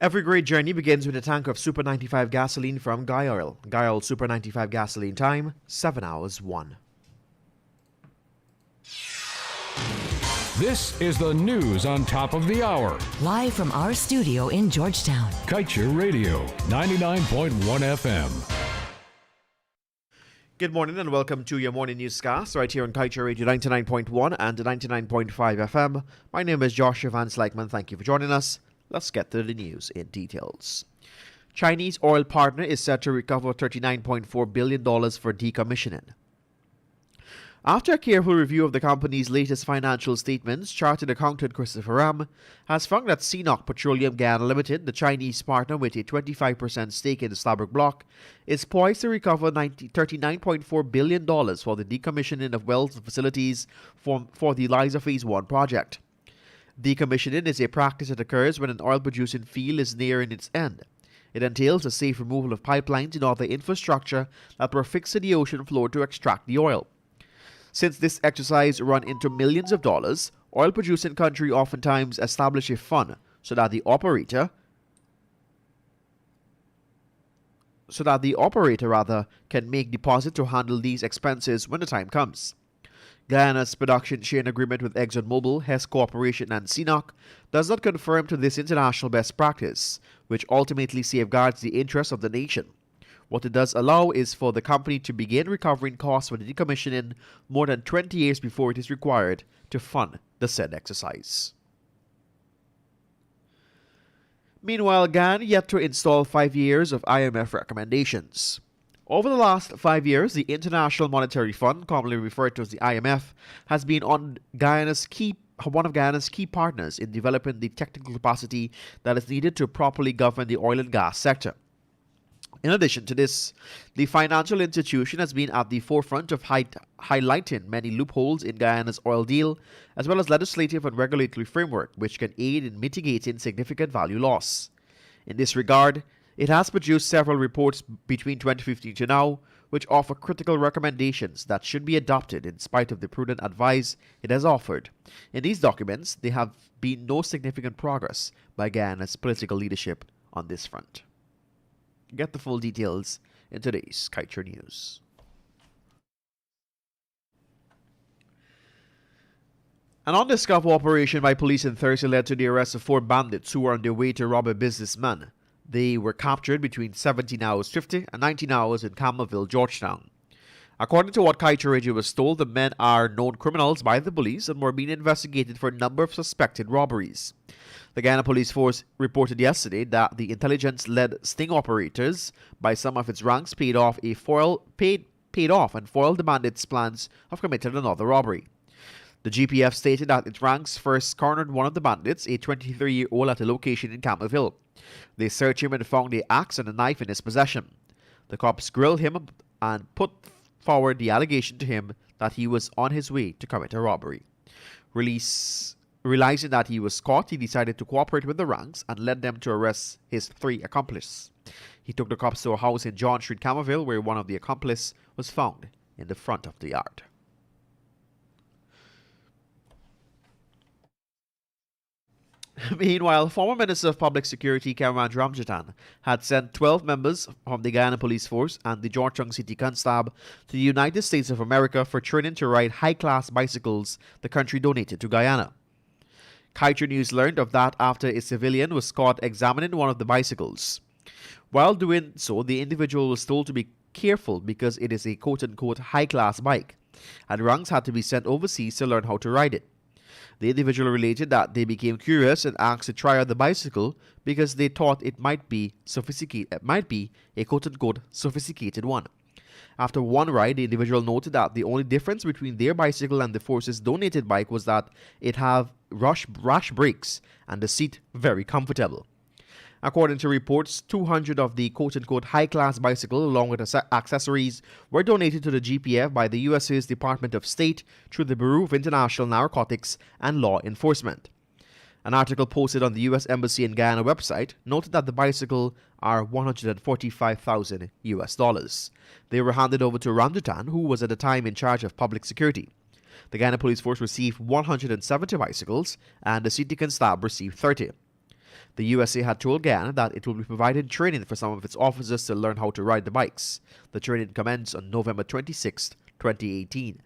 Every great journey begins with a tank of Super 95 gasoline from Guy Oil. Guy Oil Super 95 gasoline time, 7 hours 1. This is the news on top of the hour. Live from our studio in Georgetown. Kaieteur Radio, 99.1 FM. Good morning and welcome to your morning newscast right here on Kaieteur Radio 99.1 and 99.5 FM. My name is Joshua Van Slykeman. Thank you for joining us. Let's get to the news in details. Chinese oil partner is set to recover $39.4 billion for decommissioning. After a careful review of the company's latest financial statements, chartered accountant Christopher Ram has found that CNOOC Petroleum Guyana Limited, the Chinese partner with a 25% stake in the Stabroek Block, is poised to recover $39.4 billion for the decommissioning of wells and facilities for the Liza Phase 1 project. Decommissioning is a practice that occurs when an oil-producing field is nearing its end. It entails the safe removal of pipelines and other infrastructure that were fixed to the ocean floor to extract the oil. Since this exercise runs into millions of dollars, oil-producing countries oftentimes establish a fund so that the operator can make deposits to handle these expenses when the time comes. Guyana's production sharing agreement with ExxonMobil, Hess Corporation, and CNOOC does not conform to this international best practice, which ultimately safeguards the interests of the nation. What it does allow is for the company to begin recovering costs for the decommissioning more than 20 years before it is required to fund the said exercise. Meanwhile, Guyana yet to install 5 years of IMF recommendations. Over the last 5 years, the International Monetary Fund, commonly referred to as the IMF, has been one of Guyana's key partners in developing the technical capacity that is needed to properly govern the oil and gas sector. In addition to this, the financial institution has been at the forefront of highlighting many loopholes in Guyana's oil deal, as well as legislative and regulatory framework which can aid in mitigating significant value loss. In this regard, it has produced several reports between 2015 to now, which offer critical recommendations that should be adopted in spite of the prudent advice it has offered. In these documents, there have been no significant progress by Guyana's political leadership on this front. Get the full details in today's Kaieteur News. An undercover operation by police in Thursday led to the arrest of 4 bandits who were on their way to rob a businessman. They were captured between 17 hours 50 and 19 hours in Campbellville, Georgetown. According to what Kaieteur Radio was told, the men are known criminals by the police and were being investigated for a number of suspected robberies. The Guyana Police Force reported yesterday that the intelligence-led sting operators by some of its ranks paid off and foiled the bandits' plans of committing another robbery. The GPF stated that its ranks first cornered one of the bandits, a 23-year-old, at a location in Campbellville. They searched him and found an axe and a knife in his possession. The cops grilled him and put forward the allegation to him that he was on his way to commit a robbery. Realizing that he was caught, he decided to cooperate with the ranks and led them to arrest his 3 accomplices. He took the cops to a house in John Street, Campbellville, where one of the accomplices was found in the front of the yard. Meanwhile, former Minister of Public Security Kaieteur Radio had sent 12 members from the Guyana Police Force and the Georgetown City Constable to the United States of America for training to ride high-class bicycles the country donated to Guyana. Kaieteur News learned of that after a civilian was caught examining one of the bicycles. While doing so, the individual was told to be careful because it is a quote-unquote high-class bike, and ranks had to be sent overseas to learn how to ride it. The individual related that they became curious and asked to try out the bicycle because they thought it might be a quote-unquote sophisticated one. After one ride, the individual noted that the only difference between their bicycle and the force's donated bike was that it have rash brakes and the seat very comfortable. According to reports, 200 of the quote-unquote high-class bicycle along with accessories were donated to the GPF by the USA's Department of State through the Bureau of International Narcotics and Law Enforcement. An article posted on the U.S. Embassy in Guyana website noted that the bicycle are $145,000. They were handed over to Ramdutan, who was at the time in charge of public security. The Guyana Police Force received 170 bicycles and the City Constable received 30. The USA had told Guyana that it will be providing training for some of its officers to learn how to ride the bikes. The training commenced on November 26, 2018.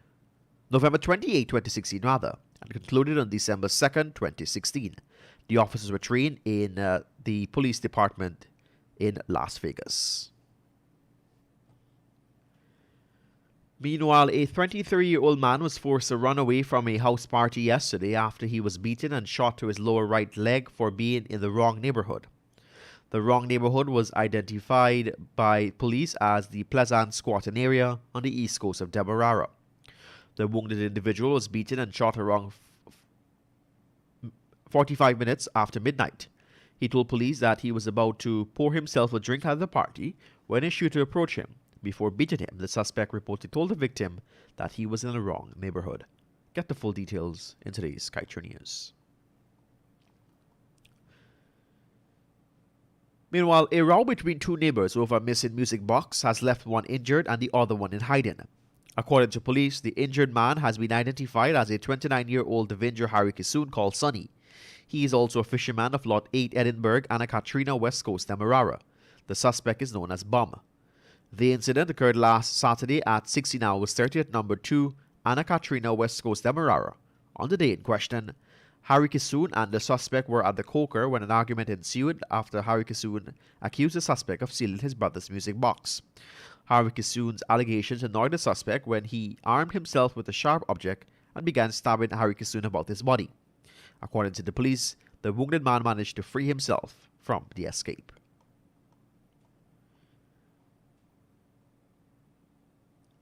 November 28, 2016 rather, and concluded on December 2nd, 2016. The officers were trained in the police department in Las Vegas. Meanwhile, a 23-year-old man was forced to run away from a house party yesterday after he was beaten and shot to his lower right leg for being in the wrong neighborhood. The wrong neighborhood was identified by police as the Pleasant Squatting area on the east coast of Demerara. The wounded individual was beaten and shot around 45 minutes after midnight. He told police that he was about to pour himself a drink at the party when a shooter approached him. Before beating him, the suspect reportedly told the victim that he was in the wrong neighborhood. Get the full details in today's Kaieteur News. Meanwhile, a row between two neighbors over a missing music box has left one injured and the other one in hiding. According to police, the injured man has been identified as a 29-year-old Devendra Harry Kisoon called Sonny. He is also a fisherman of Lot 8 Edinburgh, Anna Katrina, West Coast, Demerara. The suspect is known as Bum. The incident occurred last Saturday at 16 hours 30 at number 2 Anna Katrina, West Coast, Demerara. On the day in question, Harry Kisoon and the suspect were at the Coker when an argument ensued after Harry Kisoon accused the suspect of stealing his brother's music box. Harry Kisoon's allegations annoyed the suspect when he armed himself with a sharp object and began stabbing Harry Kisoon about his body. According to the police, the wounded man managed to free himself from the escape.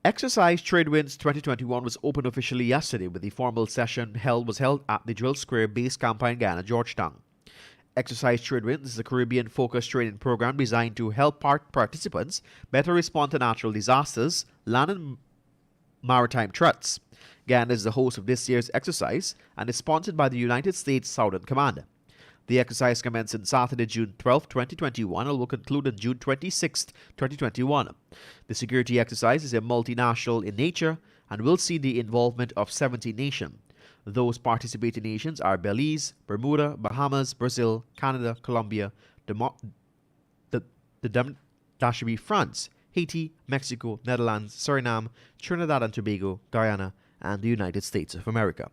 Exercise Tradewinds 2021 was opened officially yesterday, with the formal session was held at the Drill Square Base Camp in Guyana, Georgetown. Exercise Tradewinds is a Caribbean-focused training program designed to help participants better respond to natural disasters, land and maritime threats. Guyana is the host of this year's exercise and is sponsored by the United States Southern Command. The exercise commenced on Saturday, June 12, 2021 and will conclude on June 26, 2021. The security exercise is a multinational in nature and will see the involvement of 70 nations. Those participating nations are Belize, Bermuda, Bahamas, Brazil, Canada, Colombia, France, Haiti, Mexico, Netherlands, Suriname, Trinidad and Tobago, Guyana, and the United States of America.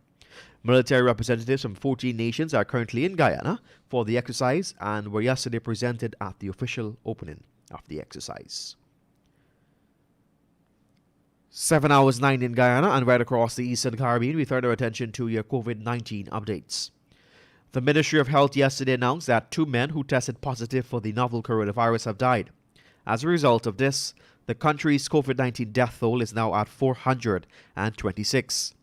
Military representatives from 14 nations are currently in Guyana for the exercise and were yesterday presented at the official opening of the exercise. 7 hours 9 in Guyana and right across the Eastern Caribbean, we turn our attention to your COVID-19 updates. The Ministry of Health yesterday announced that 2 men who tested positive for the novel coronavirus have died. As a result of this, the country's COVID-19 death toll is now at 426.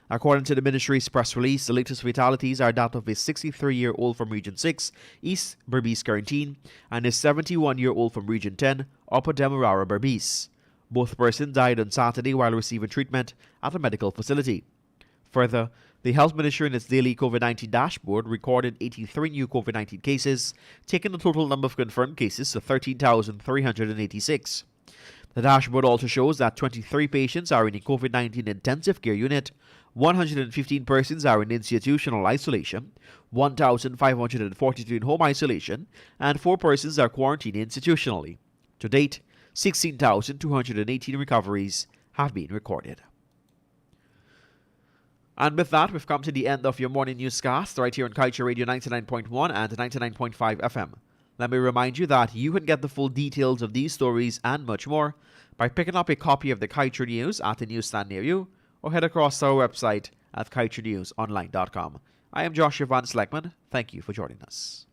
According to the ministry's press release, the latest fatalities are that of a 63-year-old from Region 6, East Berbice Quarantine, and a 71-year-old from Region 10, Upper Demerara Berbice. Both persons died on Saturday while receiving treatment at a medical facility. Further, the Health Ministry in its daily COVID-19 dashboard recorded 83 new COVID-19 cases, taking the total number of confirmed cases to 13,386. The dashboard also shows that 23 patients are in a COVID-19 intensive care unit, 115 persons are in institutional isolation, 1,542 in home isolation, and 4 persons are quarantined institutionally. To date, 16,218 recoveries have been recorded. And with that, we've come to the end of your morning newscast right here on Kaieteur Radio 99.1 and 99.5 FM. Let me remind you that you can get the full details of these stories and much more by picking up a copy of the Kaieteur News at a newsstand near you or head across to our website at kaieteurnewsonline.com. I am Joshua Van Sleckman. Thank you for joining us.